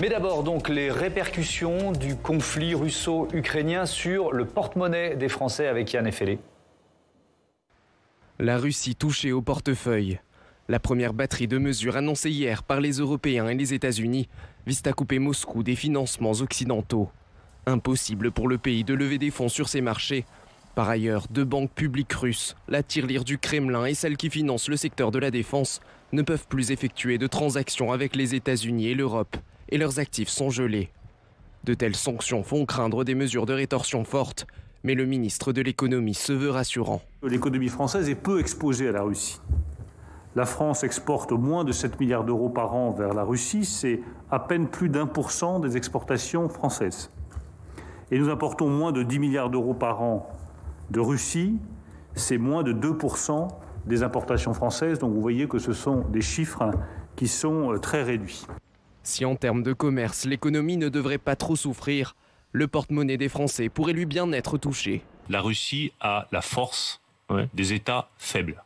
Mais d'abord, donc, les répercussions du conflit russo-ukrainien sur le porte-monnaie des Français avec Yann Effelé. La Russie touchée au portefeuille. La première batterie de mesures annoncée hier par les Européens et les États-Unis vise à couper Moscou des financements occidentaux. Impossible pour le pays de lever des fonds sur ses marchés. Par ailleurs, deux banques publiques russes, la tirelire du Kremlin et celle qui finance le secteur de la défense, ne peuvent plus effectuer de transactions avec les États-Unis et l'Europe, et leurs actifs sont gelés. De telles sanctions font craindre des mesures de rétorsion fortes, mais le ministre de l'économie se veut rassurant. L'économie française est peu exposée à la Russie. La France exporte moins de 7 milliards d'euros par an vers la Russie, c'est à peine plus d'1% des exportations françaises. Et nous importons moins de 10 milliards d'euros par an de Russie, c'est moins de 2% des importations françaises. Donc vous voyez que ce sont des chiffres qui sont très réduits. Si en termes de commerce, l'économie ne devrait pas trop souffrir, le porte-monnaie des Français pourrait lui bien être touché. La Russie a la force des États faibles.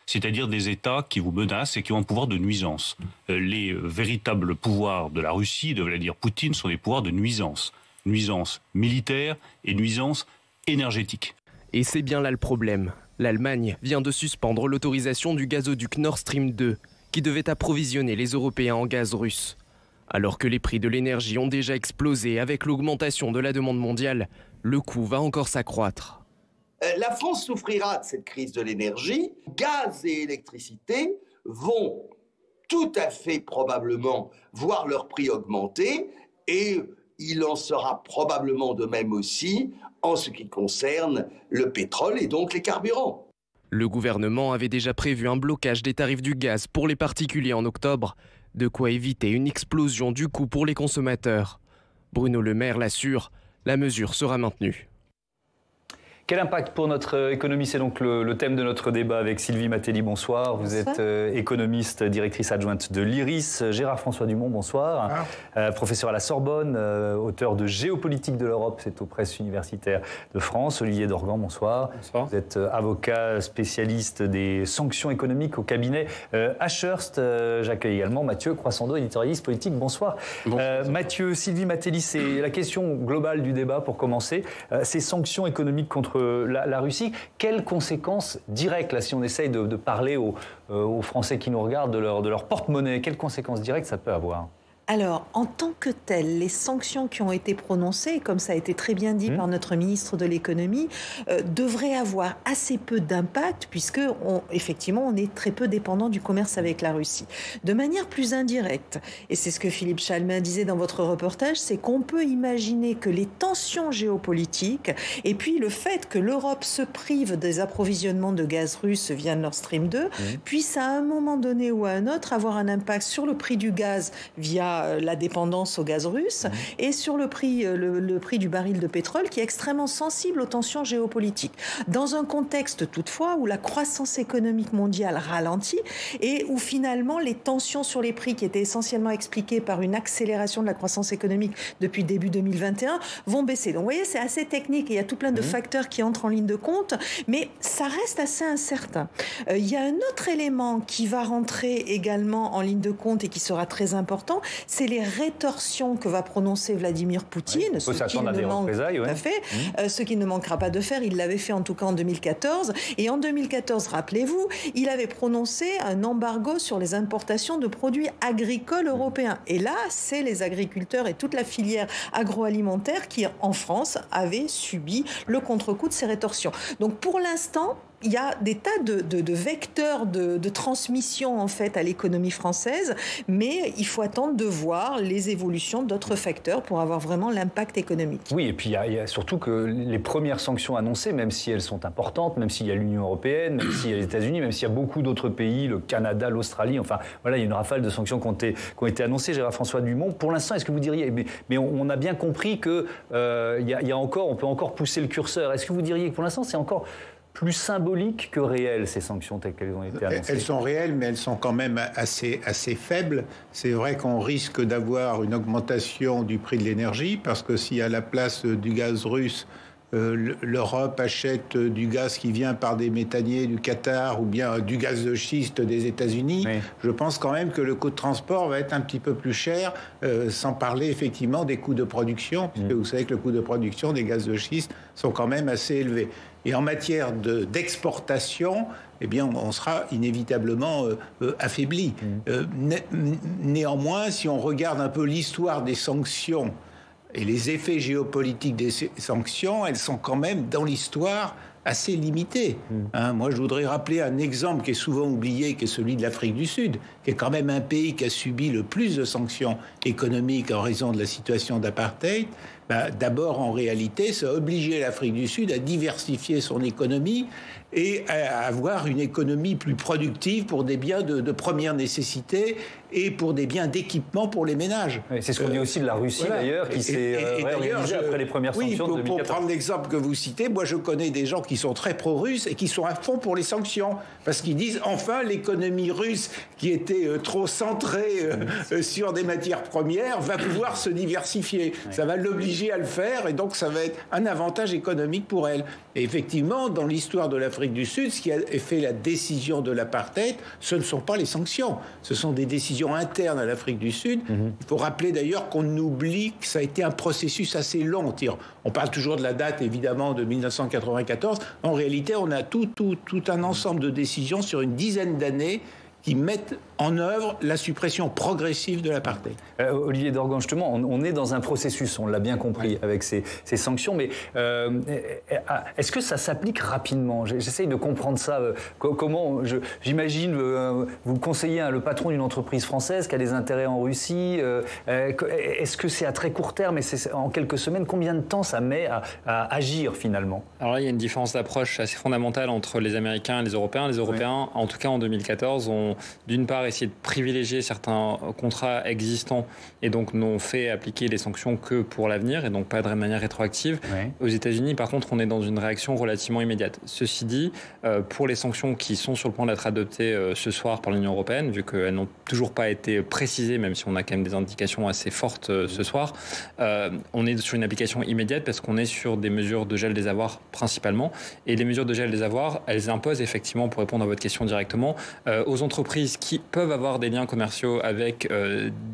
C'est-à-dire des États qui vous menacent et qui ont un pouvoir de nuisance. Les véritables pouvoirs de la Russie, de Vladimir Poutine, sont des pouvoirs de nuisance. Nuisance militaire et nuisance énergétique. Et c'est bien là le problème. L'Allemagne vient de suspendre l'autorisation du gazoduc Nord Stream 2, qui devait approvisionner les Européens en gaz russe. Alors que les prix de l'énergie ont déjà explosé avec l'augmentation de la demande mondiale, le coût va encore s'accroître. La France souffrira de cette crise de l'énergie. Gaz et électricité vont tout à fait probablement voir leur prix augmenter et il en sera probablement de même aussi en ce qui concerne le pétrole et donc les carburants. Le gouvernement avait déjà prévu un blocage des tarifs du gaz pour les particuliers en octobre, de quoi éviter une explosion du coût pour les consommateurs. Bruno Le Maire l'assure, la mesure sera maintenue. Quel impact pour notre économie? C'est donc le thème de notre débat avec Sylvie Matelli. Bonsoir. Vous êtes économiste, directrice adjointe de l'IRIS. Gérard-François Dumont, bonsoir. Professeur à la Sorbonne, auteur de Géopolitique de l'Europe, c'est aux presses universitaires de France. Olivier Dorgan, bonsoir. Bonsoir. Vous êtes avocat spécialiste des sanctions économiques au cabinet Ashurst. J'accueille également Mathieu Croissando, éditorialiste politique. Bonsoir. Bonsoir. Mathieu, Sylvie Matelli, c'est la question globale du débat pour commencer. Ces sanctions économiques contre la Russie, quelles conséquences directes, là, si on essaye de parler aux Français qui nous regardent de leur porte-monnaie, quelles conséquences directes ça peut avoir ? Alors, en tant que telles, les sanctions qui ont été prononcées, comme ça a été très bien dit par notre ministre de l'économie, devraient avoir assez peu d'impact puisque, effectivement, on est très peu dépendant du commerce avec la Russie. De manière plus indirecte, et c'est ce que Philippe Chalmin disait dans votre reportage, c'est qu'on peut imaginer que les tensions géopolitiques et puis le fait que l'Europe se prive des approvisionnements de gaz russe via Nord Stream 2 puisse à un moment donné ou à un autre avoir un impact sur le prix du gaz via la dépendance au gaz russe et sur le prix du baril de pétrole qui est extrêmement sensible aux tensions géopolitiques. Dans un contexte toutefois où la croissance économique mondiale ralentit et où finalement les tensions sur les prix qui étaient essentiellement expliquées par une accélération de la croissance économique depuis début 2021 vont baisser. Donc vous voyez, c'est assez technique et il y a tout plein de facteurs qui entrent en ligne de compte, mais ça reste assez incertain. Il y a un autre élément qui va rentrer également en ligne de compte et qui sera très important, c'est les rétorsions que va prononcer Vladimir Poutine, ce qu'il ne manquera pas de faire. Il l'avait fait en tout cas en 2014. Et en 2014, rappelez-vous, il avait prononcé un embargo sur les importations de produits agricoles européens. Et là, c'est les agriculteurs et toute la filière agroalimentaire qui, en France, avaient subi le contre-coup de ces rétorsions. Donc pour l'instant, il y a des tas de vecteurs de transmission en fait à l'économie française, mais il faut attendre de voir les évolutions d'autres facteurs pour avoir vraiment l'impact économique. Oui, et puis il y a surtout que les premières sanctions annoncées, même si elles sont importantes, même s'il y a l'Union européenne, même s'il y a les États-Unis, même s'il y a beaucoup d'autres pays, le Canada, l'Australie, enfin voilà, il y a une rafale de sanctions qui ont été annoncées. Gérard-François Dumont, pour l'instant, est-ce que vous diriez, mais on a bien compris que on peut encore pousser le curseur. Est-ce que vous diriez que pour l'instant, c'est encore plus symbolique que réelles, ces sanctions telles qu'elles ont été annoncées? Elles sont réelles, mais elles sont quand même assez faibles. C'est vrai qu'on risque d'avoir une augmentation du prix de l'énergie, parce que si à la place du gaz russe, l'Europe achète du gaz qui vient par des méthaniers du Qatar ou bien du gaz de schiste des États-Unis, oui. Je pense quand même que le coût de transport va être un petit peu plus cher, sans parler effectivement des coûts de production, puisque vous savez que le coût de production des gaz de schiste sont quand même assez élevés. Et en matière d'exportation, eh bien, on sera inévitablement affaibli. Néanmoins, si on regarde un peu l'histoire des sanctions et les effets géopolitiques des sanctions, elles sont quand même, dans l'histoire, assez limitées. Moi, je voudrais rappeler un exemple qui est souvent oublié, qui est celui de l'Afrique du Sud, qui est quand même un pays qui a subi le plus de sanctions économiques en raison de la situation d'apartheid. D'abord, en réalité, ça a obligé l'Afrique du Sud à diversifier son économie et à avoir une économie plus productive pour des biens de première nécessité et pour des biens d'équipement pour les ménages. Oui, c'est ce qu'on dit aussi de la Russie, voilà. D'ailleurs, qui s'est réorganisée après les premières sanctions de 2014. Pour prendre l'exemple que vous citez, moi je connais des gens qui sont très pro-russes et qui sont à fond pour les sanctions, parce qu'ils disent enfin l'économie russe, qui était trop centrée sur des matières premières, va pouvoir se diversifier. Oui. Ça va l'obliger à le faire et donc ça va être un avantage économique pour elle. Et effectivement, dans l'histoire de l'Afrique du Sud, ce qui a fait la décision de l'apartheid, ce ne sont pas les sanctions, ce sont des décisions internes à l'Afrique du Sud. Il faut rappeler d'ailleurs qu'on oublie que ça a été un processus assez long. On parle toujours de la date, évidemment, de 1994. En réalité, on a tout un ensemble de décisions sur une dizaine d'années qui mettent en œuvre la suppression progressive de l'apartheid. Olivier Dorgan, justement, on est dans un processus, on l'a bien compris, avec ces sanctions, mais est-ce que ça s'applique rapidement ? J'essaye de comprendre ça. Comment, j'imagine, vous conseillez le patron d'une entreprise française qui a des intérêts en Russie. Est-ce que c'est à très court terme et c'est en quelques semaines ? Combien de temps ça met à agir finalement ? Alors là, il y a une différence d'approche assez fondamentale entre les Américains et les Européens. Les Européens, en tout cas en 2014, ont d'une part essayé de privilégier certains contrats existants et donc n'ont fait appliquer les sanctions que pour l'avenir et donc pas de manière rétroactive. Oui. Aux États-Unis, par contre, on est dans une réaction relativement immédiate. Ceci dit, pour les sanctions qui sont sur le point d'être adoptées ce soir par l'Union européenne, vu qu'elles n'ont toujours pas été précisées, même si on a quand même des indications assez fortes ce soir, on est sur une application immédiate parce qu'on est sur des mesures de gel des avoirs principalement. Et les mesures de gel des avoirs, elles imposent effectivement, pour répondre à votre question directement, aux entreprises qui peuvent avoir des liens commerciaux avec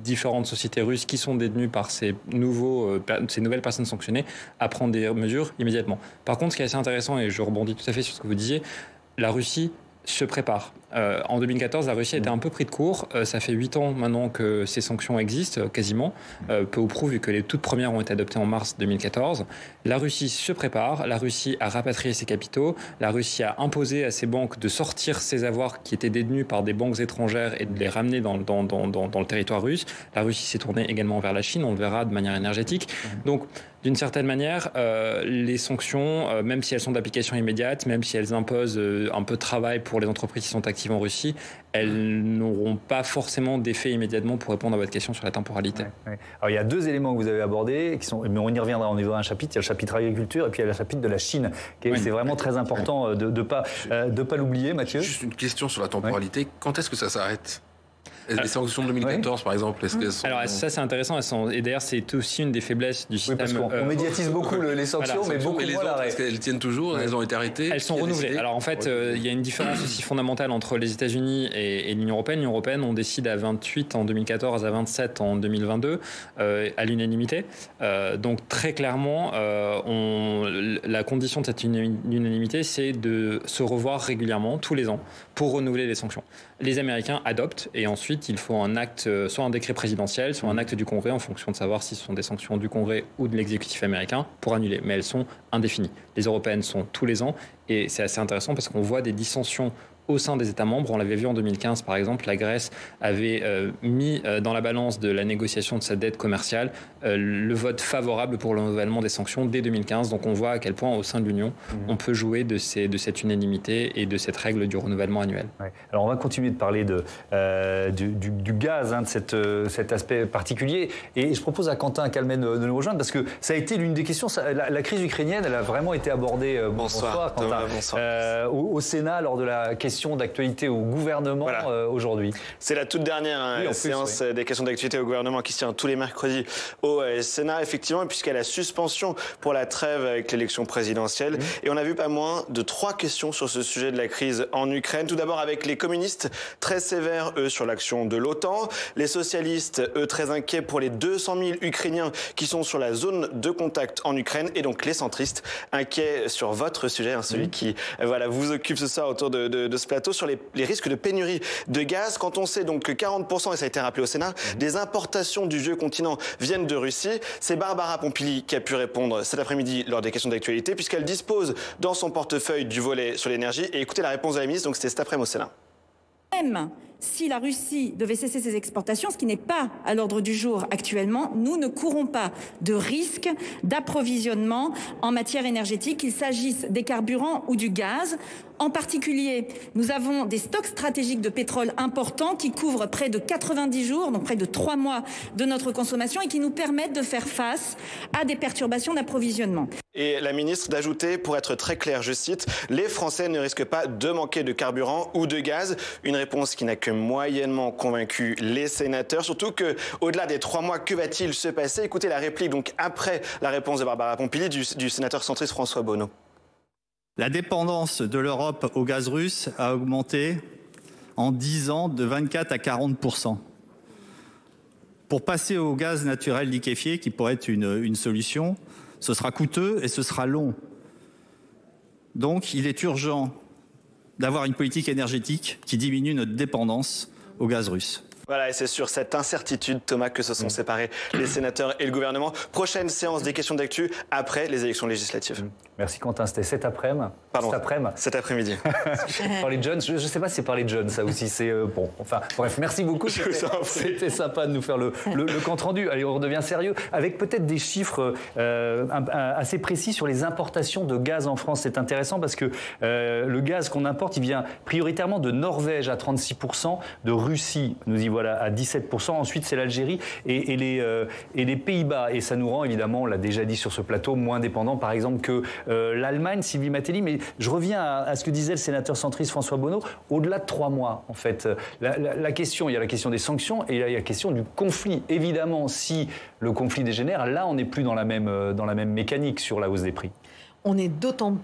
différentes sociétés russes qui sont détenues par ces nouvelles personnes sanctionnées à prendre des mesures immédiatement. Par contre, ce qui est assez intéressant, et je rebondis tout à fait sur ce que vous disiez, la Russie se prépare. En 2014, la Russie a été un peu pris de court. Ça fait 8 ans maintenant que ces sanctions existent, quasiment, peu ou prou, vu que les toutes premières ont été adoptées en mars 2014. La Russie se prépare, la Russie a rapatrié ses capitaux, la Russie a imposé à ses banques de sortir ses avoirs qui étaient détenus par des banques étrangères et de les ramener dans le territoire russe. La Russie s'est tournée également vers la Chine, on le verra de manière énergétique. Donc, d'une certaine manière, les sanctions, même si elles sont d'application immédiate, même si elles imposent un peu de travail pour les entreprises qui sont actives en Russie, elles n'auront pas forcément d'effet immédiatement pour répondre à votre question sur la temporalité. Ouais. Alors il y a 2 éléments que vous avez abordés, mais on y reviendra, on y verra un chapitre. Il y a le chapitre agriculture et puis il y a le chapitre de la Chine. C'est vraiment très important de pas l'oublier, Mathieu. Juste une question sur la temporalité. Quand est-ce que ça s'arrête ? Les sanctions de 2014, par exemple, est-ce qu'elles sont... Alors ça, c'est intéressant. Et d'ailleurs, c'est aussi une des faiblesses du système. Parce qu'on médiatise beaucoup les sanctions, mais beaucoup moins l'arrêt. Est-ce qu'elles tiennent toujours ? Elles ont été arrêtées ? Elles sont renouvelées. Alors en fait, il y a une différence aussi fondamentale entre les États-Unis et l'Union européenne. L'Union européenne, on décide à 28 en 2014, à 27 en 2022, à l'unanimité. Donc très clairement, la condition de cette unanimité, c'est de se revoir régulièrement, tous les ans, pour renouveler les sanctions. Les Américains adoptent et ensuite il faut un acte, soit un décret présidentiel, soit un acte du Congrès en fonction de savoir si ce sont des sanctions du Congrès ou de l'exécutif américain pour annuler. Mais elles sont indéfinies. Les européennes sont tous les ans et c'est assez intéressant parce qu'on voit des dissensions au sein des États membres. On l'avait vu en 2015, par exemple, la Grèce avait mis dans la balance de la négociation de sa dette commerciale le vote favorable pour le renouvellement des sanctions dès 2015. Donc on voit à quel point, au sein de l'Union, on peut jouer de cette unanimité et de cette règle du renouvellement annuel. Ouais. Alors on va continuer de parler du gaz, de cet aspect particulier. Et je propose à Quentin Calmet de nous rejoindre parce que ça a été l'une des questions. La crise ukrainienne, elle a vraiment été abordée. Bonsoir, Quentin. Bonsoir. Au Sénat, lors de la question questions d'actualité au gouvernement aujourd'hui. C'est la toute dernière séance des questions d'actualité au gouvernement qui se tient tous les mercredis au Sénat, effectivement, puisqu'il y a la suspension pour la trêve avec l'élection présidentielle. Et on a vu pas moins de 3 questions sur ce sujet de la crise en Ukraine. Tout d'abord avec les communistes, très sévères, eux, sur l'action de l'OTAN. Les socialistes, eux, très inquiets pour les 200 000 Ukrainiens qui sont sur la zone de contact en Ukraine. Et donc les centristes, inquiets sur votre sujet, celui qui vous occupe ce soir autour de ce plateau, sur les risques de pénurie de gaz. Quand on sait donc que 40%, et ça a été rappelé au Sénat, des importations du vieux continent viennent de Russie, c'est Barbara Pompili qui a pu répondre cet après-midi lors des questions d'actualité, puisqu'elle dispose dans son portefeuille du volet sur l'énergie. Et écoutez la réponse de la ministre, donc c'était cet après-midi au Sénat. Même si la Russie devait cesser ses exportations, ce qui n'est pas à l'ordre du jour actuellement, nous ne courons pas de risque d'approvisionnement en matière énergétique, qu'il s'agisse des carburants ou du gaz. En particulier, nous avons des stocks stratégiques de pétrole importants qui couvrent près de 90 jours, donc près de 3 mois de notre consommation et qui nous permettent de faire face à des perturbations d'approvisionnement. Et la ministre d'ajouter, pour être très clair, je cite, « Les Français ne risquent pas de manquer de carburant ou de gaz ». Une réponse qui n'a que moyennement convaincu les sénateurs, surtout que, au-delà des 3 mois, que va-t-il se passer? Écoutez la réplique, donc après la réponse de Barbara Pompili, du sénateur centriste François Bonneau. La dépendance de l'Europe au gaz russe a augmenté en 10 ans de 24 à 40%. Pour passer au gaz naturel liquéfié, qui pourrait être une solution, ce sera coûteux et ce sera long. Donc il est urgent d'avoir une politique énergétique qui diminue notre dépendance au gaz russe. Voilà, et c'est sur cette incertitude, Thomas, que se sont séparés les sénateurs et le gouvernement. Prochaine séance des questions d'actu après les élections législatives. Merci Quentin, c'était cet après-midi. Pardon, cet après-midi. Par les jeunes, je ne sais pas si c'est par les jeunes, ça aussi, c'est bon. Enfin, bref, merci beaucoup. C'était sympa de nous faire le compte rendu. Allez, on redevient sérieux, avec peut-être des chiffres assez précis sur les importations de gaz en France. C'est intéressant parce que le gaz qu'on importe, il vient prioritairement de Norvège à 36%, de Russie, nous y voilà, à 17%. Ensuite, c'est l'Algérie et les Pays-Bas. Et ça nous rend, évidemment, on l'a déjà dit sur ce plateau, moins dépendants, par exemple, que l'Allemagne, Sylvie Matelli. Mais je reviens à ce que disait le sénateur centriste François Bonneau. Au-delà de 3 mois, en fait, la question, il y a la question des sanctions et il y a la question du conflit. Évidemment, si le conflit dégénère, là, on n'est plus dans la même mécanique sur la hausse des prix. On est d'autant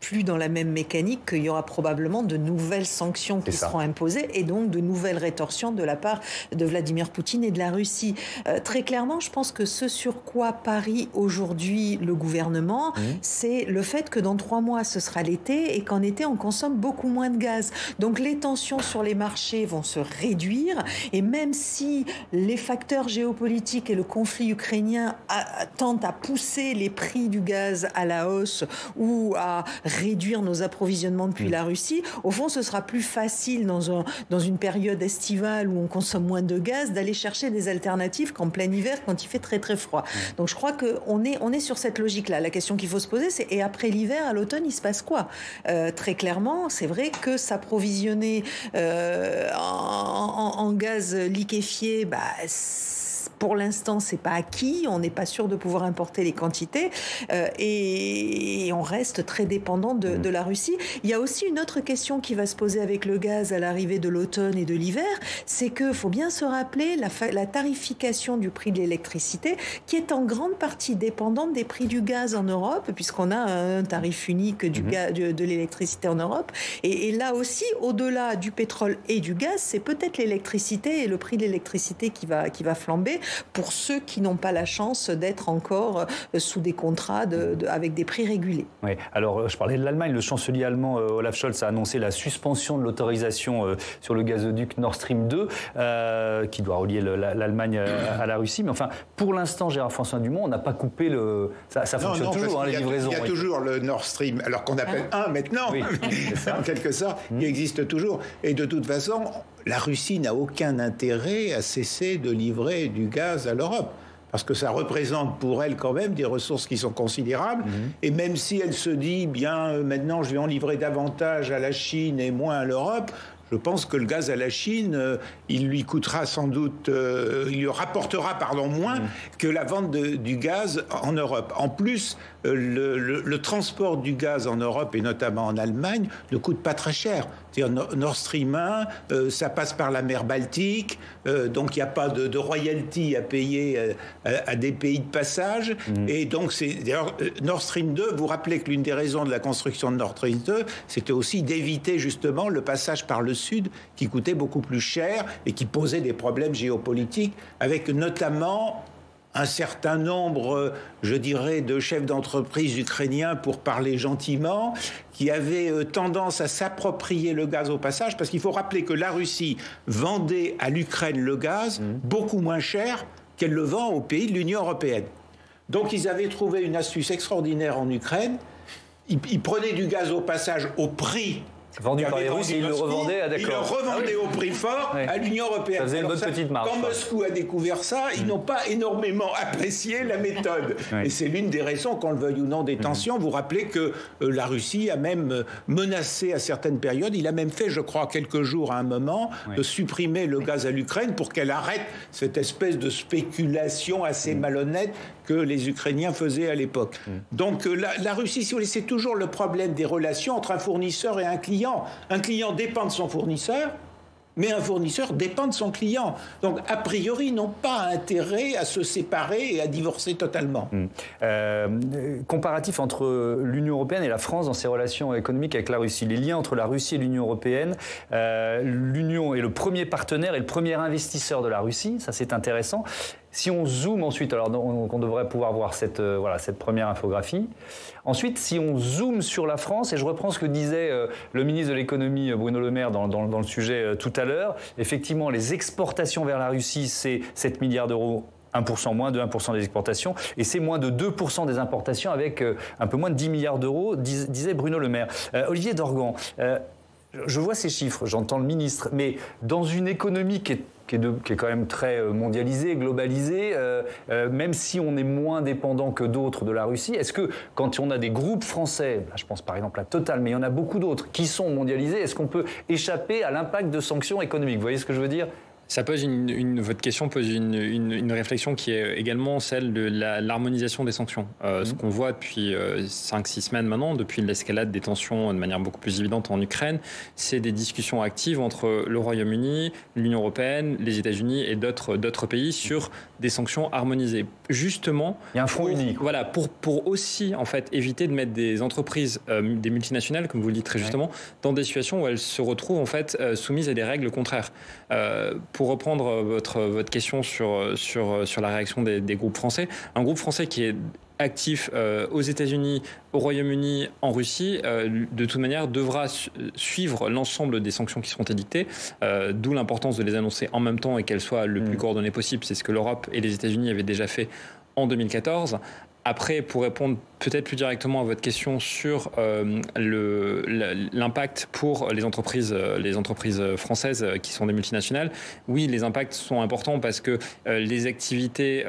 plus dans la même mécanique qu'il y aura probablement de nouvelles sanctions qui seront imposées et donc de nouvelles rétorsions de la part de Vladimir Poutine et de la Russie. Très clairement, je pense que ce sur quoi parie aujourd'hui le gouvernement, c'est le fait que dans 3 mois, ce sera l'été et qu'en été, on consomme beaucoup moins de gaz. Donc les tensions sur les marchés vont se réduire et même si les facteurs géopolitiques et le conflit ukrainien tentent à pousser les prix du gaz à la hausse ou à réduire nos approvisionnements depuis la Russie, au fond, ce sera plus facile dans une période estivale où on consomme moins de gaz d'aller chercher des alternatives qu'en plein hiver quand il fait très très froid. Donc je crois qu'on est sur cette logique-là. La question qu'il faut se poser, c'est et après l'hiver, à l'automne, il se passe quoi? Très clairement, c'est vrai que s'approvisionner en gaz liquéfié, pour l'instant, c'est pas acquis. On n'est pas sûr de pouvoir importer les quantités et on reste très dépendant de la Russie. Il y a aussi une autre question qui va se poser avec le gaz à l'arrivée de l'automne et de l'hiver, c'est que faut bien se rappeler la tarification du prix de l'électricité qui est en grande partie dépendante des prix du gaz en Europe, puisqu'on a un tarif unique de l'électricité en Europe. Et là aussi, au-delà du pétrole et du gaz, c'est peut-être l'électricité et le prix de l'électricité qui va flamber pour ceux qui n'ont pas la chance d'être encore sous des contrats avec des prix régulés. Oui, alors je parlais de l'Allemagne. Le chancelier allemand Olaf Scholz a annoncé la suspension de l'autorisation sur le gazoduc Nord Stream 2 qui doit relier l'Allemagne à la Russie. Mais enfin, pour l'instant, Gérard François Dumont, on n'a pas coupé ça fonctionne toujours, les livraisons. Il y a toujours le Nord Stream, alors qu'on appelle 1 maintenant, en quelque sorte, il existe toujours. Et de toute façon, la Russie n'a aucun intérêt à cesser de livrer du gaz à l'Europe. Parce que ça représente pour elle quand même des ressources qui sont considérables. Et même si elle se dit, bien, maintenant je vais en livrer davantage à la Chine et moins à l'Europe, Je pense que le gaz à la Chine, il lui coûtera sans doute, il lui rapportera moins que la vente du gaz en Europe. En plus, le transport du gaz en Europe et notamment en Allemagne ne coûte pas très cher. C'est-à-dire Nord Stream 1, ça passe par la mer Baltique, donc il n'y a pas de royalty à payer à des pays de passage. Et donc, d'ailleurs, Nord Stream 2, vous rappelez que l'une des raisons de la construction de Nord Stream 2, c'était aussi d'éviter justement le passage par le sud qui coûtait beaucoup plus cher et qui posait des problèmes géopolitiques, avec notamment un certain nombre, je dirais, de chefs d'entreprise ukrainiens, pour parler gentiment, qui avaient tendance à s'approprier le gaz au passage, parce qu'il faut rappeler que la Russie vendait à l'Ukraine le gaz beaucoup moins cher qu'elle le vend aux pays de l'Union européenne. Donc ils avaient trouvé une astuce extraordinaire en Ukraine. Ils prenaient du gaz au passage au prix vendu par les Russes, et ils le revendaient à d'accord. Ils le revendaient au prix fort à l'Union européenne. Ça faisait une bonne petite marge. Quand Moscou a découvert ça, ils n'ont pas énormément apprécié la méthode. Et c'est l'une des raisons, qu'on le veuille ou non, des tensions. Vous rappelez que la Russie a même menacé à certaines périodes, il a même fait, je crois, quelques jours à un moment, de supprimer le gaz à l'Ukraine pour qu'elle arrête cette espèce de spéculation assez malhonnête que les Ukrainiens faisaient à l'époque. Donc la Russie, si vous voulez, c'est toujours le problème des relations entre un fournisseur et un client. Un client dépend de son fournisseur, mais un fournisseur dépend de son client. Donc, a priori, ils n'ont pas intérêt à se séparer et à divorcer totalement. Comparatif entre l'Union européenne et la France dans ses relations économiques avec la Russie. Les liens entre la Russie et l'Union européenne. L'Union est le premier partenaire et le premier investisseur de la Russie. Ça, c'est intéressant. Si on zoome ensuite, alors on devrait pouvoir voir cette première infographie. Ensuite, si on zoome sur la France, et je reprends ce que disait le ministre de l'économie Bruno Le Maire dans le sujet tout à l'heure, effectivement, les exportations vers la Russie, c'est 7 milliards d'euros. 1% moins de 1% des exportations, et c'est moins de 2% des importations, avec un peu moins de 10 milliards d'euros, disait Bruno Le Maire. Olivier Dorgan, je vois ces chiffres, j'entends le ministre, mais dans une économie qui est quand même très mondialisée, globalisée, même si on est moins dépendant que d'autres de la Russie, est-ce que quand on a des groupes français, là je pense par exemple à Total, mais il y en a beaucoup d'autres qui sont mondialisés, est-ce qu'on peut échapper à l'impact de sanctions économiques? Vous voyez ce que je veux dire? Ça pose votre question pose une réflexion qui est également celle de l'harmonisation des sanctions. Ce qu'on voit depuis 5-6 semaines maintenant, depuis l'escalade des tensions de manière beaucoup plus évidente en Ukraine, c'est des discussions actives entre le Royaume-Uni, l'Union européenne, les États-Unis et d'autres pays sur des sanctions harmonisées. Justement, il y a un front unique. Voilà, pour aussi en fait éviter de mettre des entreprises, des multinationales, comme vous le dites très justement, dans des situations où elles se retrouvent en fait soumises à des règles contraires. Pour reprendre votre question sur la réaction des groupes français, un groupe français qui est actif aux États-Unis, au Royaume-Uni, en Russie, de toute manière devra suivre l'ensemble des sanctions qui seront édictées, d'où l'importance de les annoncer en même temps et qu'elles soient le plus coordonnées possible. C'est ce que l'Europe et les États-Unis avaient déjà fait en 2014. Après, pour répondre peut-être plus directement à votre question sur l'impact pour les entreprises françaises qui sont des multinationales, oui, les impacts sont importants parce que les activités,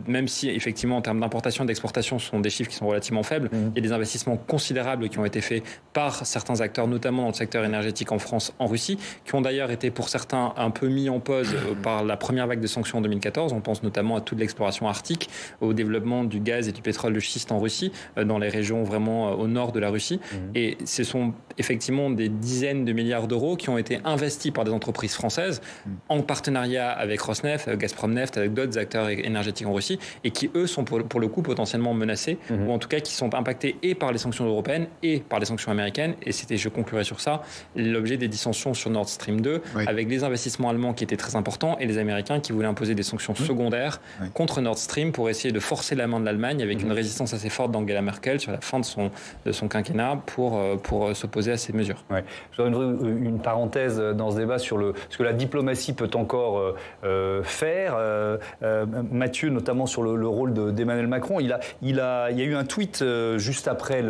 même si effectivement en termes d'importation et d'exportation ce sont des chiffres qui sont relativement faibles, il y a des investissements considérables qui ont été faits par certains acteurs, notamment dans le secteur énergétique en France, en Russie, qui ont d'ailleurs été pour certains un peu mis en pause par la première vague de sanctions en 2014. On pense notamment à toute l'exploration arctique, au développement du gaz et du pétrole de schiste en Russie, dans les régions vraiment au nord de la Russie. Et ce sont effectivement des dizaines de milliards d'euros qui ont été investis par des entreprises françaises en partenariat avec Rosneft, Gazprom Neft, avec d'autres acteurs énergétiques en Russie, et qui, eux, sont pour le coup potentiellement menacés, ou en tout cas qui sont impactés et par les sanctions européennes et par les sanctions américaines. Et c'était, je conclurai sur ça, l'objet des dissensions sur Nord Stream 2, avec les investissements allemands qui étaient très importants et les Américains qui voulaient imposer des sanctions secondaires contre Nord Stream pour essayer de forcer la main de l'Allemagne, avec une résistance assez forte d'Angela Merkel sur la fin de son quinquennat pour s'opposer à ces mesures. Je voudrais une parenthèse dans ce débat sur ce que la diplomatie peut encore faire. Mathieu, notamment sur le rôle d'Emmanuel Macron, il y a eu un tweet juste après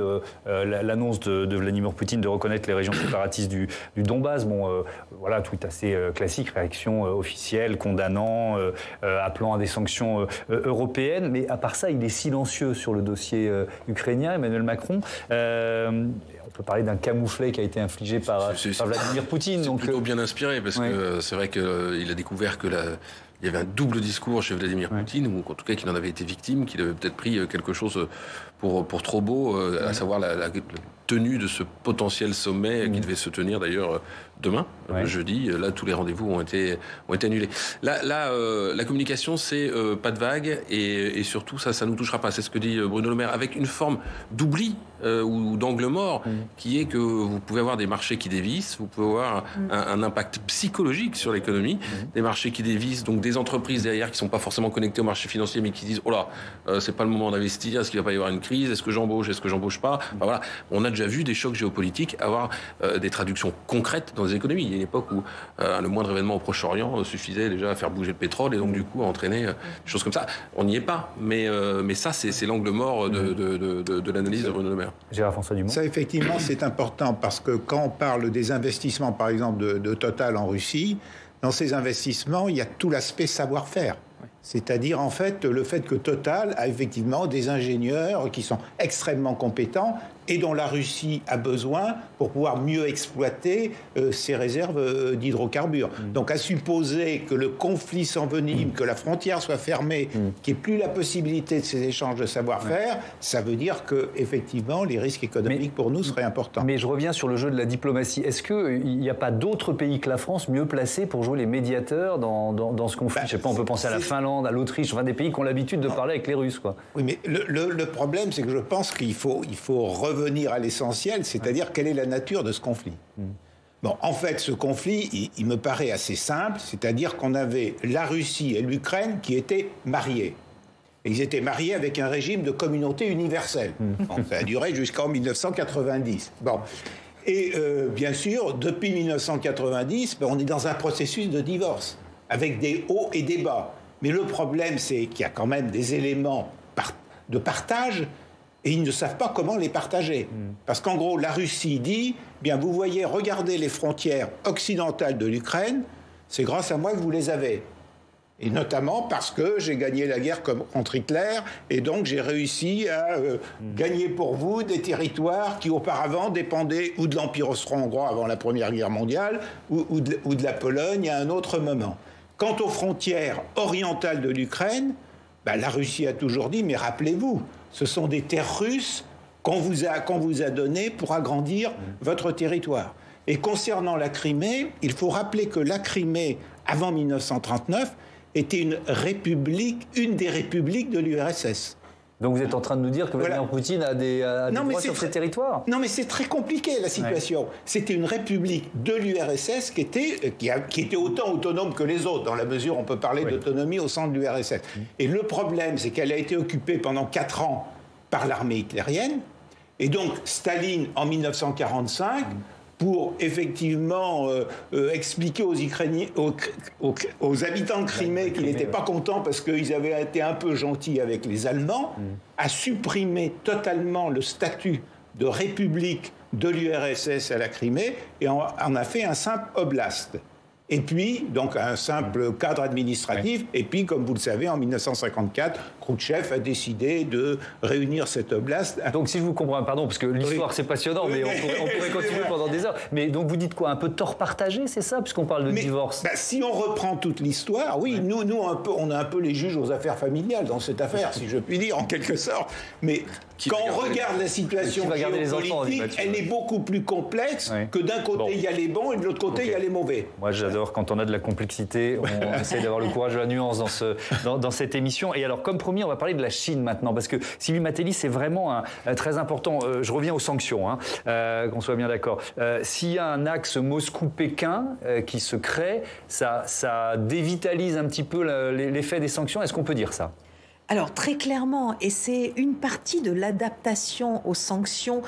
l'annonce de Vladimir Poutine de reconnaître les régions séparatistes du Donbass. Voilà, tweet assez classique, réaction officielle, condamnant, appelant à des sanctions européennes. Mais à part ça, il est silencieux sur le dossier ukrainien, Emmanuel Macron. On peut parler d'un camouflet qui a été infligé par Vladimir Poutine. C'est plutôt bien inspiré, parce que c'est vrai qu'il a découvert que il y avait un double discours chez Vladimir Poutine, ou en tout cas qu'il en avait été victime, qu'il avait peut-être pris quelque chose pour trop beau, à savoir la tenue de ce potentiel sommet qui devait se tenir d'ailleurs demain, jeudi. Là, tous les rendez-vous ont été annulés. Là, la communication, c'est pas de vague, et surtout, ça nous touchera pas. C'est ce que dit Bruno Le Maire, avec une forme d'oubli ou d'angle mort, qui est que vous pouvez avoir des marchés qui dévissent, vous pouvez avoir un impact psychologique sur l'économie, des marchés qui dévissent, donc des entreprises derrière qui sont pas forcément connectées au marché financier, mais qui disent oh là, c'est pas le moment d'investir, est-ce qu'il va pas y avoir une crise, est-ce que j'embauche pas, voilà. On a déjà vu des chocs géopolitiques avoir des traductions concrètes dans les économies. Il y a une époque où le moindre événement au Proche-Orient suffisait déjà à faire bouger le pétrole et donc du coup à entraîner des choses comme ça. On n'y est pas, mais ça c'est l'angle mort de l'analyse de Bruno Le Maire. Gérard François Dumont. Ça effectivement c'est important, parce que quand on parle des investissements par exemple de Total en Russie, dans ces investissements il y a tout l'aspect savoir-faire. C'est-à-dire, en fait, le fait que Total a effectivement des ingénieurs qui sont extrêmement compétents et dont la Russie a besoin pour pouvoir mieux exploiter ses réserves d'hydrocarbures. Donc, à supposer que le conflit s'envenime, que la frontière soit fermée, qu'il n'y ait plus la possibilité de ces échanges de savoir-faire, ça veut dire que, effectivement, les risques économiques pour nous seraient importants. Mais je reviens sur le jeu de la diplomatie. Est-ce qu'il n'y a pas d'autres pays que la France mieux placés pour jouer les médiateurs dans ce conflit? Je ne sais pas, on peut penser à la Finlande, à l'Autriche, enfin des pays qui ont l'habitude de parler avec les Russes, quoi. Oui, mais le problème, c'est que je pense qu'il faut revenir à l'essentiel, c'est-à-dire quelle est la nature de ce conflit. Bon, en fait, ce conflit, il me paraît assez simple, c'est-à-dire qu'on avait la Russie et l'Ukraine qui étaient mariés. Et ils étaient mariés avec un régime de communauté universelle. Bon, ça a duré jusqu'en 1990. Bon. Et bien sûr, depuis 1990, on est dans un processus de divorce, avec des hauts et des bas. Mais le problème, c'est qu'il y a quand même des éléments de partage, et ils ne savent pas comment les partager. Parce qu'en gros, la Russie dit, bien vous voyez, regardez les frontières occidentales de l'Ukraine, c'est grâce à moi que vous les avez. Et notamment parce que j'ai gagné la guerre contre Hitler, et donc j'ai réussi à gagner pour vous des territoires qui auparavant dépendaient ou de l'Empire austro-hongrois avant la Première Guerre mondiale, ou de la Pologne à un autre moment. Quant aux frontières orientales de l'Ukraine, la Russie a toujours dit, mais rappelez-vous, ce sont des terres russes qu'on vous a données pour agrandir votre territoire. Et concernant la Crimée, il faut rappeler que la Crimée, avant 1939, était une des républiques de l'URSS. Donc vous êtes en train de nous dire que Vladimir Poutine a des droits sur ces territoires? Non, mais c'est très compliqué la situation. Ouais. C'était une république de l'URSS qui était autant autonome que les autres, dans la mesure où on peut parler d'autonomie au sein de l'URSS. Et le problème, c'est qu'elle a été occupée pendant 4 ans par l'armée hitlérienne. Et donc Staline, en 1945... pour effectivement expliquer aux Ukrainiens, aux habitants de Crimée qu'ils n'étaient pas contents parce qu'ils avaient été un peu gentils avec les Allemands, a supprimé totalement le statut de république de l'URSS à la Crimée et en a fait un simple oblast. Et puis, donc, un simple cadre administratif. Et puis, comme vous le savez, en 1954, Khrouchtchev a décidé de réunir cet oblast. Donc, si je vous comprends, pardon, parce que l'histoire, c'est passionnant, mais on pourrait continuer pendant des heures. Mais donc, vous dites quoi? Un peu de tort partagé, c'est ça, puisqu'on parle de divorce? Si on reprend toute l'histoire, oui, nous on est un peu les juges aux affaires familiales dans cette affaire, si je puis dire, en quelque sorte. Mais quand on regarde la situation géopolitique, elle est beaucoup plus complexe que d'un côté, il y a les bons et de l'autre côté, il y a les mauvais. Moi, j'adore quand on a de la complexité, on essaie d'avoir le courage de la nuance dans cette émission. Et alors, comme promis, on va parler de la Chine maintenant, parce que Sylvie Matelli, c'est vraiment très important. Je reviens aux sanctions, qu'on soit bien d'accord. S'il y a un axe Moscou-Pékin qui se crée, ça dévitalise un petit peu l'effet des sanctions. Est-ce qu'on peut dire ça ? Alors très clairement, et c'est une partie de l'adaptation aux sanctions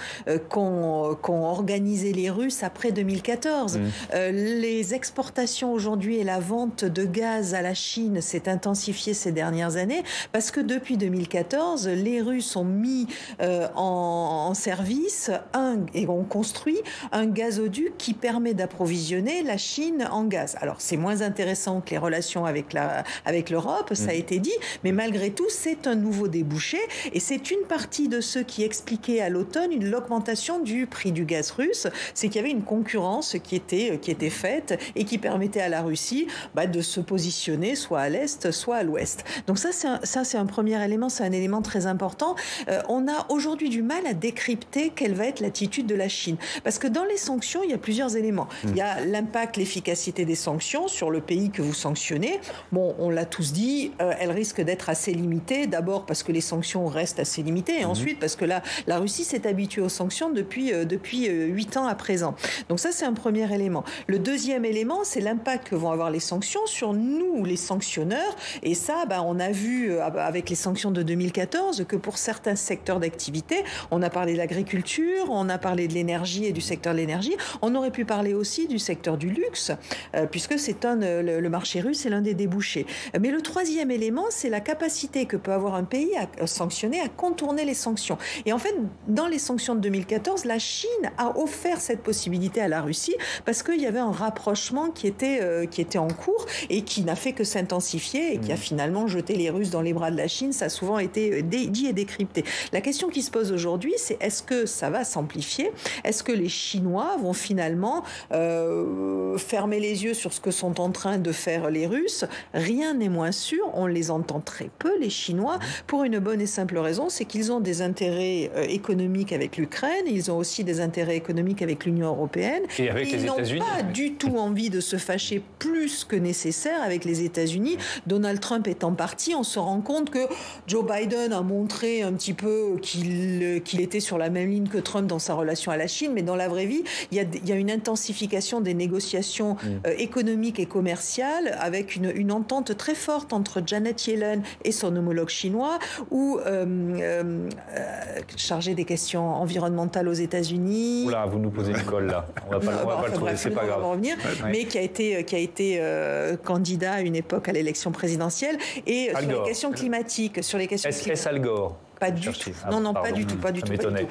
qu'ont organisé les Russes après 2014. Les exportations aujourd'hui et la vente de gaz à la Chine s'est intensifiée ces dernières années parce que depuis 2014, les Russes ont mis en service et ont construit un gazoduc qui permet d'approvisionner la Chine en gaz. Alors c'est moins intéressant que les relations avec l'Europe, ça a été dit, mais malgré tout, c'est un nouveau débouché et c'est une partie de ceux qui expliquaient à l'automne l'augmentation du prix du gaz russe, c'est qu'il y avait une concurrence qui était faite et qui permettait à la Russie de se positionner soit à l'est, soit à l'ouest. Donc ça c'est un premier élément, c'est un élément très important. On a aujourd'hui du mal à décrypter quelle va être l'attitude de la Chine. Parce que dans les sanctions, il y a plusieurs éléments. Il y a l'impact, l'efficacité des sanctions sur le pays que vous sanctionnez. Bon, on l'a tous dit, elles risquent d'être assez limitées. D'abord parce que les sanctions restent assez limitées et ensuite parce que la Russie s'est habituée aux sanctions depuis 8 ans à présent. Donc ça, c'est un premier élément. Le deuxième élément, c'est l'impact que vont avoir les sanctions sur nous, les sanctionneurs. Et ça, on a vu avec les sanctions de 2014 que pour certains secteurs d'activité, on a parlé de l'agriculture, on a parlé de l'énergie et du secteur de l'énergie, on aurait pu parler aussi du secteur du luxe, puisque le marché russe est l'un des débouchés. Mais le troisième élément, c'est la capacité que peut avoir un pays à sanctionner, à contourner les sanctions. Et en fait, dans les sanctions de 2014, la Chine a offert cette possibilité à la Russie parce qu'il y avait un rapprochement qui était en cours et qui n'a fait que s'intensifier et qui a finalement jeté les Russes dans les bras de la Chine. Ça a souvent été dit et décrypté. La question qui se pose aujourd'hui, c'est est-ce que ça va s'amplifier ? Est-ce que les Chinois vont finalement fermer les yeux sur ce que sont en train de faire les Russes ? Rien n'est moins sûr. On les entend très peu, les Chinois, pour une bonne et simple raison, c'est qu'ils ont des intérêts économiques avec l'Ukraine, ils ont aussi des intérêts économiques avec l'Union européenne. Et avec les États-Unis. Ils n'ont pas du tout envie de se fâcher plus que nécessaire avec les États-Unis. Donald Trump étant parti, on se rend compte que Joe Biden a montré un petit peu qu'il était sur la même ligne que Trump dans sa relation à la Chine, mais dans la vraie vie, il y a une intensification des négociations économiques et commerciales avec une entente très forte entre Janet Yellen et son homologue chinois, ou chargé des questions environnementales aux États-Unis. Oula, vous nous posez une colle là. On va pas le trouver, c'est pas grave. Revenir, mais qui a été candidat à une époque à l'élection prédientielle et sur les questions climatiques, Est-ce Al Gore? Pas du tout. Non, pas du tout. Ça m'étonnait.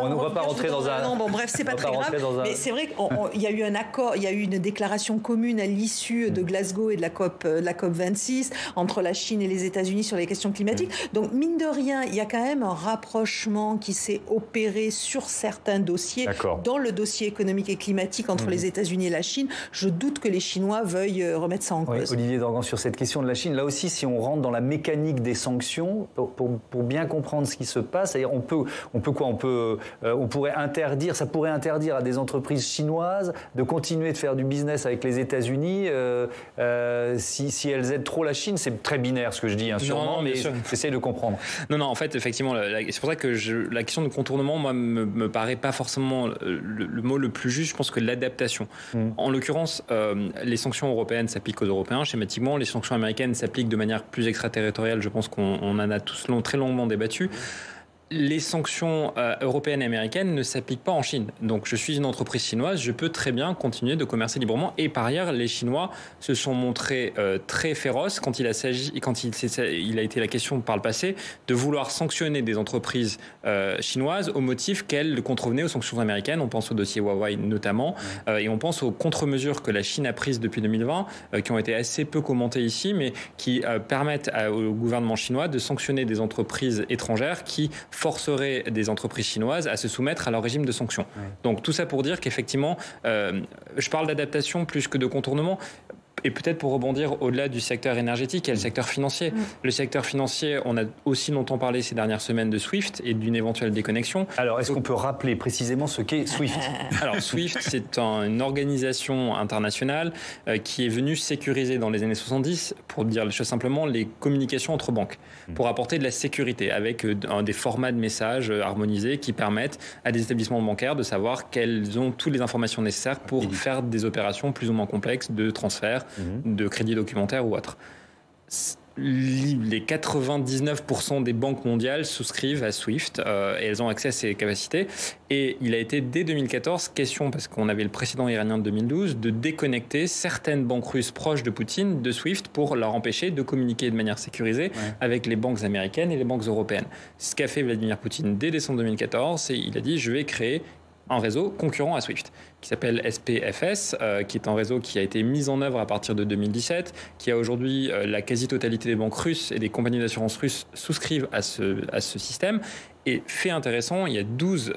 On ne va pas rentrer dans un... Non, bon, bref, c'est pas très grave. Mais c'est vrai qu'il y a eu un accord, il y a eu une déclaration commune à l'issue de Glasgow et de la COP 26 entre la Chine et les États-Unis sur les questions climatiques. Donc, mine de rien, il y a quand même un rapprochement qui s'est opéré sur certains dossiers. Dans le dossier économique et climatique entre les États-Unis et la Chine, je doute que les Chinois veuillent remettre ça en cause. Olivier Dorgan, sur cette question de la Chine, là aussi, si on rentre dans la mécanique des sanctions, pour bien comprendre ce qui se passe, c'est-à-dire on pourrait interdire, ça pourrait interdire à des entreprises chinoises de continuer de faire du business avec les États-Unis si elles aident trop la Chine. C'est très binaire ce que je dis, sûrement, mais j'essaie de comprendre. Non, en fait, effectivement, c'est pour ça que la question de contournement, moi, me paraît pas forcément le mot le plus juste. Je pense que l'adaptation. En l'occurrence, les sanctions européennes s'appliquent aux Européens schématiquement. Les sanctions américaines s'appliquent de manière plus extraterritoriale. Je pense qu'on en a tous très longuement débattu. Les sanctions européennes et américaines ne s'appliquent pas en Chine. Donc je suis une entreprise chinoise, je peux très bien continuer de commercer librement. Et par ailleurs, les Chinois se sont montrés très féroces quand il a été la question par le passé de vouloir sanctionner des entreprises chinoises au motif qu'elles contrevenaient aux sanctions américaines. On pense au dossier Huawei notamment, et on pense aux contre-mesures que la Chine a prises depuis 2020, qui ont été assez peu commentées ici, mais qui permettent au gouvernement chinois de sanctionner des entreprises étrangères qui forcerait des entreprises chinoises à se soumettre à leur régime de sanctions. Donc tout ça pour dire qu'effectivement, je parle d'adaptation plus que de contournement. Et peut-être pour rebondir au-delà du secteur énergétique, il y a le secteur financier. Le secteur financier, on a aussi longtemps parlé ces dernières semaines de SWIFT et d'une éventuelle déconnexion. Alors, est-ce qu'on peut rappeler précisément ce qu'est SWIFT ? Alors, SWIFT, c'est une organisation internationale qui est venue sécuriser dans les années 70, pour dire les choses simplement, les communications entre banques, pour apporter de la sécurité avec des formats de messages harmonisés qui permettent à des établissements bancaires de savoir qu'elles ont toutes les informations nécessaires pour faire des opérations plus ou moins complexes de transfert, de crédit documentaire ou autre. Les 99% des banques mondiales souscrivent à SWIFT et elles ont accès à ces capacités. Et il a été dès 2014 question, parce qu'on avait le précédent iranien de 2012, de déconnecter certaines banques russes proches de Poutine de SWIFT pour leur empêcher de communiquer de manière sécurisée avec les banques américaines et les banques européennes. Ce qu'a fait Vladimir Poutine dès décembre 2014, c'est qu'il a dit « je vais créer un réseau concurrent à SWIFT, qui s'appelle SPFS, qui est un réseau qui a été mis en œuvre à partir de 2017, qui a aujourd'hui la quasi-totalité des banques russes et des compagnies d'assurance russes souscrivent à ce système. Et fait intéressant, il y a 12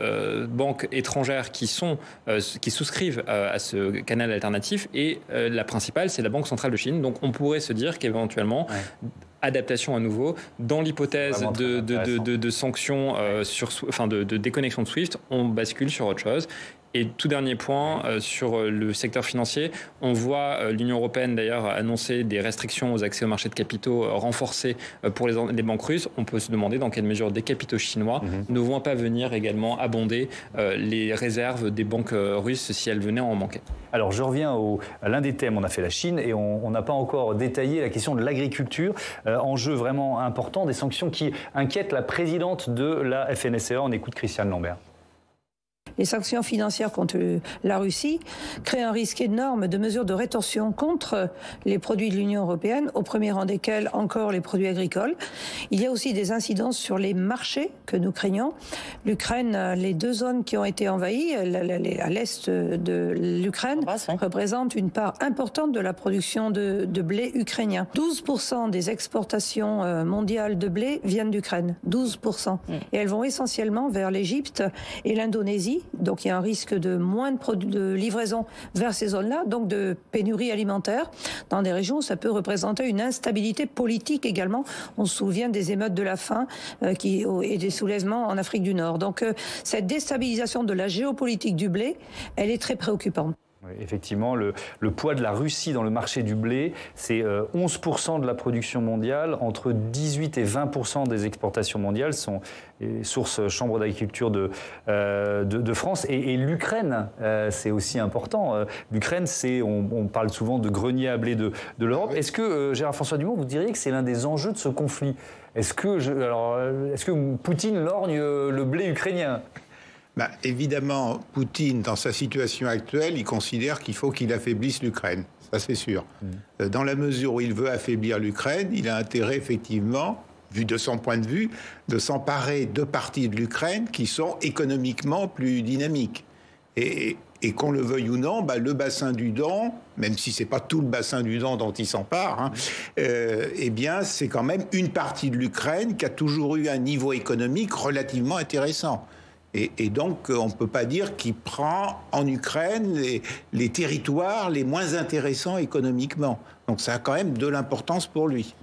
banques étrangères qui souscrivent à ce canal alternatif, et la principale, c'est la Banque centrale de Chine. Donc on pourrait se dire qu'éventuellement, adaptation à nouveau, dans l'hypothèse de sanctions, de déconnexion de SWIFT, on bascule sur autre chose. Et tout dernier point, sur le secteur financier, on voit l'Union européenne d'ailleurs annoncer des restrictions aux accès au marché de capitaux renforcées pour les banques russes. On peut se demander dans quelle mesure des capitaux chinois ne vont pas venir également abonder les réserves des banques russes si elles venaient en manquer. Alors je reviens à l'un des thèmes, on a fait la Chine et on n'a pas encore détaillé la question de l'agriculture, enjeu vraiment important, des sanctions qui inquiètent la présidente de la FNSEA. On écoute Christiane Lambert. Les sanctions financières contre la Russie créent un risque énorme de mesures de rétorsion contre les produits de l'Union européenne, au premier rang desquels encore les produits agricoles. Il y a aussi des incidences sur les marchés que nous craignons. L'Ukraine, les 2 zones qui ont été envahies, à l'est de l'Ukraine, représentent une part importante de la production de blé ukrainien. 12% des exportations mondiales de blé viennent d'Ukraine. 12%. Et elles vont essentiellement vers l'Égypte et l'Indonésie. Donc il y a un risque de moins de livraison vers ces zones-là, donc de pénurie alimentaire dans des régions où ça peut représenter une instabilité politique également. On se souvient des émeutes de la faim et des soulèvements en Afrique du Nord. Donc cette déstabilisation de la géopolitique du blé, elle est très préoccupante. Oui, effectivement, le poids de la Russie dans le marché du blé, c'est 11% de la production mondiale, entre 18 et 20% des exportations mondiales sont source Chambre d'agriculture de France. Et l'Ukraine, c'est aussi important. L'Ukraine, on parle souvent de grenier à blé de l'Europe. Est-ce que, Gérard François Dumont, vous diriez que c'est l'un des enjeux de ce conflit ? Est-ce que Poutine lorgne le blé ukrainien ? Évidemment, Poutine, dans sa situation actuelle, il considère qu'il faut qu'il affaiblisse l'Ukraine. Ça, c'est sûr. Dans la mesure où il veut affaiblir l'Ukraine, il a intérêt, effectivement, vu de son point de vue, de s'emparer de parties de l'Ukraine qui sont économiquement plus dynamiques. Et qu'on le veuille ou non, le bassin du Don, même si c'est pas tout le bassin du Don dont il s'empare, eh bien, c'est quand même une partie de l'Ukraine qui a toujours eu un niveau économique relativement intéressant. Et donc, on ne peut pas dire qu'il prend en Ukraine les territoires les moins intéressants économiquement. Donc, ça a quand même de l'importance pour lui.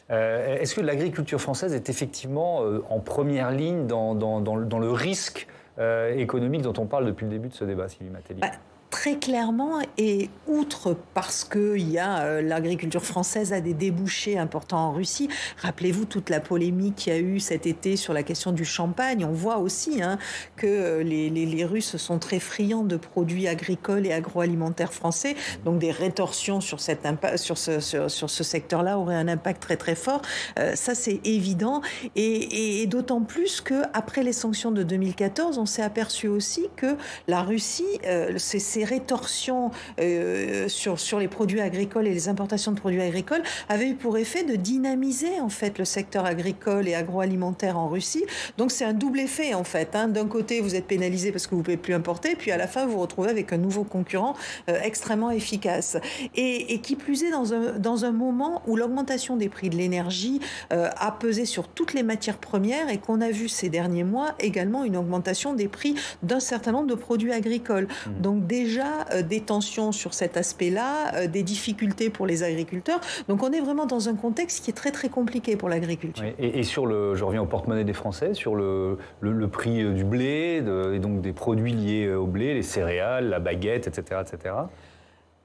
Est-ce que l'agriculture française est effectivement en première ligne dans le risque économique dont on parle depuis le début de ce débat, Sylvie Matelli ? Très clairement, et outre parce que l'agriculture française a des débouchés importants en Russie, rappelez-vous toute la polémique qu'il y a eu cet été sur la question du champagne, on voit aussi que les Russes sont très friands de produits agricoles et agroalimentaires français, donc des rétorsions sur ce secteur-là auraient un impact très très fort, ça c'est évident, et d'autant plus qu'après les sanctions de 2014, on s'est aperçu aussi que la Russie, ces rétorsions sur les produits agricoles et les importations de produits agricoles avaient eu pour effet de dynamiser en fait le secteur agricole et agroalimentaire en Russie. Donc c'est un double effet en fait. D'un côté, vous êtes pénalisé parce que vous ne pouvez plus importer, puis à la fin, vous vous retrouvez avec un nouveau concurrent extrêmement efficace. Et qui plus est, dans un moment où l'augmentation des prix de l'énergie a pesé sur toutes les matières premières et qu'on a vu ces derniers mois également une augmentation des prix d'un certain nombre de produits agricoles. Donc déjà, des tensions sur cet aspect-là, des difficultés pour les agriculteurs. Donc on est vraiment dans un contexte qui est très très compliqué pour l'agriculture. Oui, et sur je reviens au porte-monnaie des Français, sur le prix du blé, et donc des produits liés au blé, les céréales, la baguette, etc., etc.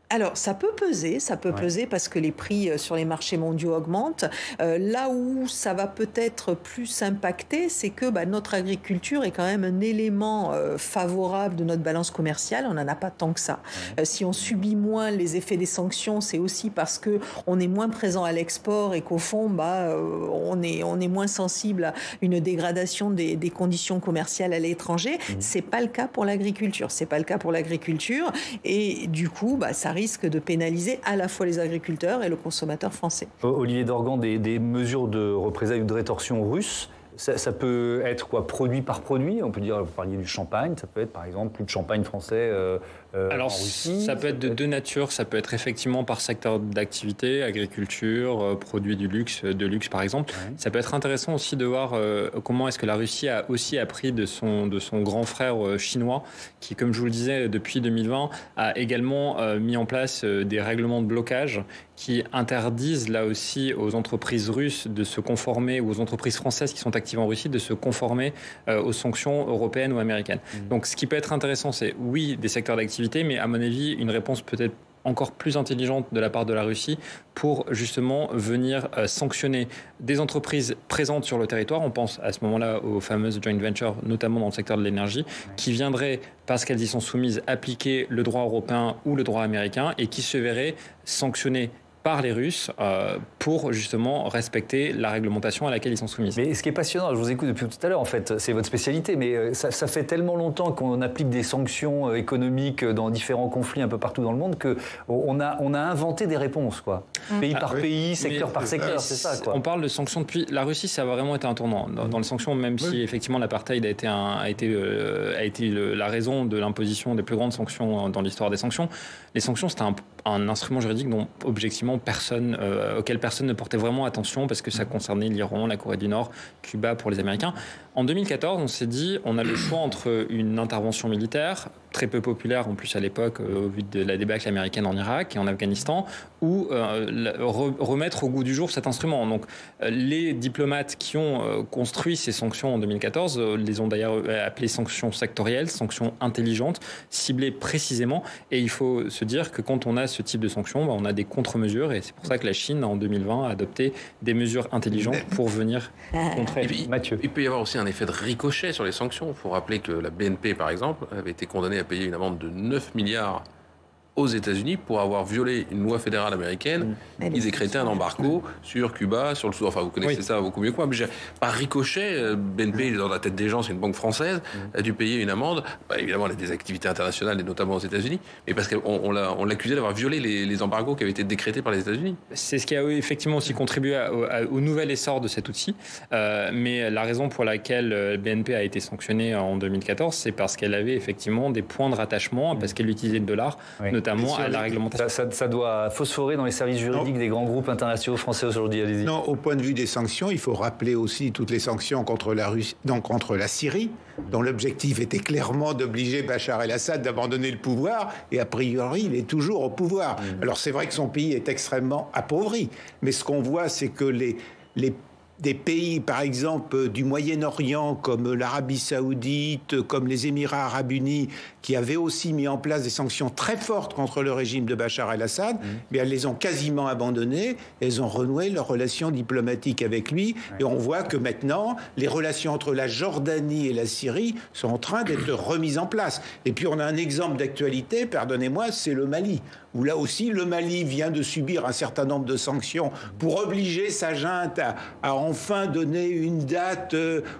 Alors, ça peut peser parce que les prix sur les marchés mondiaux augmentent. Là où ça va peut-être plus impacter, c'est que notre agriculture est quand même un élément favorable de notre balance commerciale. On n'en a pas tant que ça. Si on subit moins les effets des sanctions, c'est aussi parce que on est moins présent à l'export et qu'au fond, on est moins sensible à une dégradation des conditions commerciales à l'étranger. C'est pas le cas pour l'agriculture. Et du coup, ça risque de pénaliser à la fois les agriculteurs et le consommateur français. Olivier Dorgan, des mesures de représailles ou de rétorsion russes, Ça peut être quoi, produit par produit? On peut dire, vous parliez du champagne, ça peut être par exemple plus de champagne français Alors, en Russie. ça peut être de deux natures. Ça peut être effectivement par secteur d'activité, agriculture, produits de luxe par exemple. Ouais. Ça peut être intéressant aussi de voir comment est-ce que la Russie a aussi appris de son grand frère chinois, qui, comme je vous le disais, depuis 2020, a également mis en place des règlements de blocage qui interdisent là aussi aux entreprises russes de se conformer, ou aux entreprises françaises qui sont actives en Russie, de se conformer aux sanctions européennes ou américaines. Donc ce qui peut être intéressant, c'est oui, des secteurs d'activité, mais à mon avis, une réponse peut-être encore plus intelligente de la part de la Russie pour justement venir sanctionner des entreprises présentes sur le territoire. On pense à ce moment-là aux fameuses joint ventures, notamment dans le secteur de l'énergie, qui viendraient, parce qu'elles y sont soumises, appliquer le droit européen ou le droit américain et qui se verraient sanctionner par les Russes pour justement respecter la réglementation à laquelle ils sont soumis. Mais ce qui est passionnant, je vous écoute depuis tout à l'heure, en fait, c'est votre spécialité, mais ça fait tellement longtemps qu'on applique des sanctions économiques dans différents conflits un peu partout dans le monde qu'on a inventé des réponses, quoi. Pays par pays, secteur par secteur, c'est ça, quoi. On parle de sanctions depuis... La Russie, ça a vraiment été un tournant dans les sanctions, même si effectivement l'apartheid a été la raison de l'imposition des plus grandes sanctions dans l'histoire des sanctions. Les sanctions, c'était un instrument juridique dont objectivement auquel personne ne portait vraiment attention parce que ça concernait l'Iran, la Corée du Nord, Cuba pour les Américains. En 2014, on s'est dit, on a le choix entre une intervention militaire, très peu populaire en plus à l'époque au vu de la débâcle américaine en Irak et en Afghanistan, ou remettre au goût du jour cet instrument. Donc les diplomates qui ont construit ces sanctions en 2014 les ont d'ailleurs appelées sanctions sectorielles, sanctions intelligentes, ciblées précisément. Et il faut se dire que quand on a ce type de sanctions, on a des contre-mesures et c'est pour ça que la Chine en 2020 a adopté des mesures intelligentes pour venir contrer. Mathieu. Il peut y avoir aussi un effet de ricochet sur les sanctions. Il faut rappeler que la BNP, par exemple, avait été condamnée à payer une amende de 9 milliards aux États-Unis pour avoir violé une loi fédérale américaine. Ils décrétaient un embargo sur Cuba, sur le Soudan. Enfin, vous connaissez ça beaucoup mieux que moi. Mais par ricochet, BNP, dans la tête des gens, c'est une banque française, a dû payer une amende. Évidemment, elle a des activités internationales, et notamment aux États-Unis, mais parce qu'on l'accusait d'avoir violé les embargos qui avaient été décrétés par les États-Unis. C'est ce qui a effectivement aussi contribué au nouvel essor de cet outil. Mais la raison pour laquelle BNP a été sanctionnée en 2014, c'est parce qu'elle avait effectivement des points de rattachement, parce qu'elle utilisait le dollar, notamment à la réglementation. Ça doit phosphorer dans les services juridiques des grands groupes internationaux français aujourd'hui. Allez-y. Non, au point de vue des sanctions, il faut rappeler aussi toutes les sanctions contre la Russie, donc contre la Syrie, dont l'objectif était clairement d'obliger Bachar el-Assad d'abandonner le pouvoir, et a priori, il est toujours au pouvoir. Alors c'est vrai que son pays est extrêmement appauvri, mais ce qu'on voit, c'est que des pays, par exemple, du Moyen-Orient, comme l'Arabie Saoudite, comme les Émirats Arabes Unis, qui avaient aussi mis en place des sanctions très fortes contre le régime de Bachar el-Assad, mais elles les ont quasiment abandonnées. Elles ont renoué leurs relations diplomatiques avec lui. Et on voit que maintenant, les relations entre la Jordanie et la Syrie sont en train d'être remises en place. Et puis, on a un exemple d'actualité, pardonnez-moi, c'est le Mali, où là aussi, le Mali vient de subir un certain nombre de sanctions pour obliger sa junte à enfin donner une date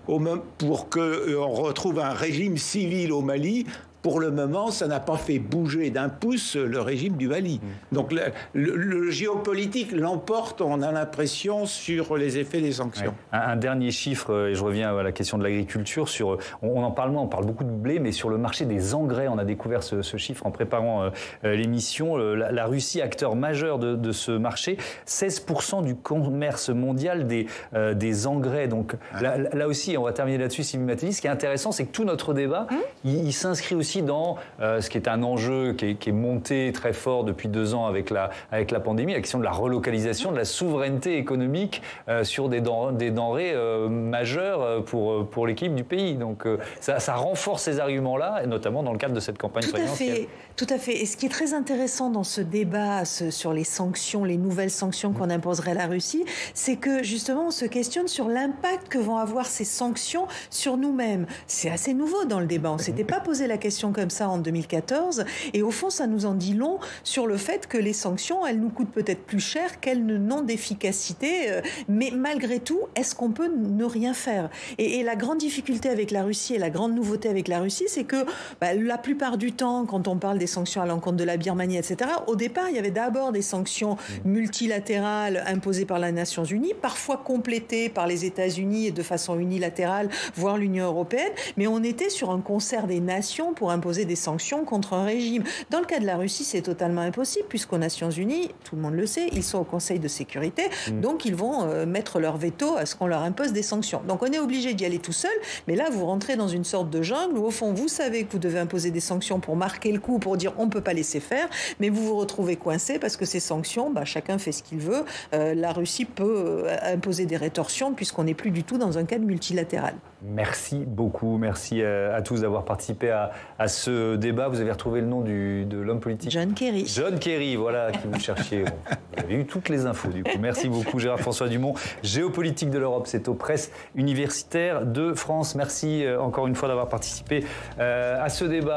pour qu'on retrouve un régime civil au Mali. Pour le moment, ça n'a pas fait bouger d'un pouce le régime du Mali. Donc le géopolitique l'emporte, on a l'impression, sur les effets des sanctions. Ouais. Un dernier chiffre, et je reviens à la question de l'agriculture. On en parle moins, on parle beaucoup de blé, mais sur le marché des engrais, on a découvert ce chiffre en préparant l'émission. La Russie, acteur majeur de ce marché, 16% du commerce mondial des engrais. Donc là aussi, on va terminer là-dessus, Sylvie Matelli. Ce qui est intéressant, c'est que tout notre débat, il s'inscrit aussi dans ce qui est un enjeu qui est monté très fort depuis 2 ans avec la pandémie, la question de la relocalisation, de la souveraineté économique sur des denrées majeures pour l'équipe du pays. Donc ça renforce ces arguments-là, et notamment dans le cadre de cette campagne présidentielle. Tout à fait. Et ce qui est très intéressant dans ce débat sur les sanctions, les nouvelles sanctions qu'on imposerait à la Russie, c'est que justement on se questionne sur l'impact que vont avoir ces sanctions sur nous-mêmes. C'est assez nouveau dans le débat. On ne s'était pas posé la question question comme ça en 2014. Et au fond, ça nous en dit long sur le fait que les sanctions, elles nous coûtent peut-être plus cher qu'elles n'ont d'efficacité. Mais malgré tout, est-ce qu'on peut ne rien faire ? Et la grande difficulté avec la Russie et la grande nouveauté avec la Russie, c'est que la plupart du temps, quand on parle des sanctions à l'encontre de la Birmanie, etc., au départ, il y avait d'abord des sanctions multilatérales imposées par les Nations Unies, parfois complétées par les États-Unis et de façon unilatérale, voire l'Union européenne, mais on était sur un concert des nations pour imposer des sanctions contre un régime. Dans le cas de la Russie, c'est totalement impossible, puisqu'aux Nations Unies, tout le monde le sait, ils sont au Conseil de sécurité, donc ils vont mettre leur veto à ce qu'on leur impose des sanctions. Donc on est obligé d'y aller tout seul, mais là vous rentrez dans une sorte de jungle où au fond vous savez que vous devez imposer des sanctions pour marquer le coup, pour dire on ne peut pas laisser faire, mais vous vous retrouvez coincé parce que ces sanctions, chacun fait ce qu'il veut. La Russie peut imposer des rétorsions puisqu'on n'est plus du tout dans un cadre multilatéral. Merci beaucoup, merci à tous d'avoir participé à ce débat. Vous avez retrouvé le nom de l'homme politique ? John Kerry. John Kerry, voilà, qui vous cherchiez. Bon, vous avez eu toutes les infos du coup. Merci beaucoup Gérard-François Dumont. Géopolitique de l'Europe, c'est aux presses universitaires de France. Merci encore une fois d'avoir participé à ce débat.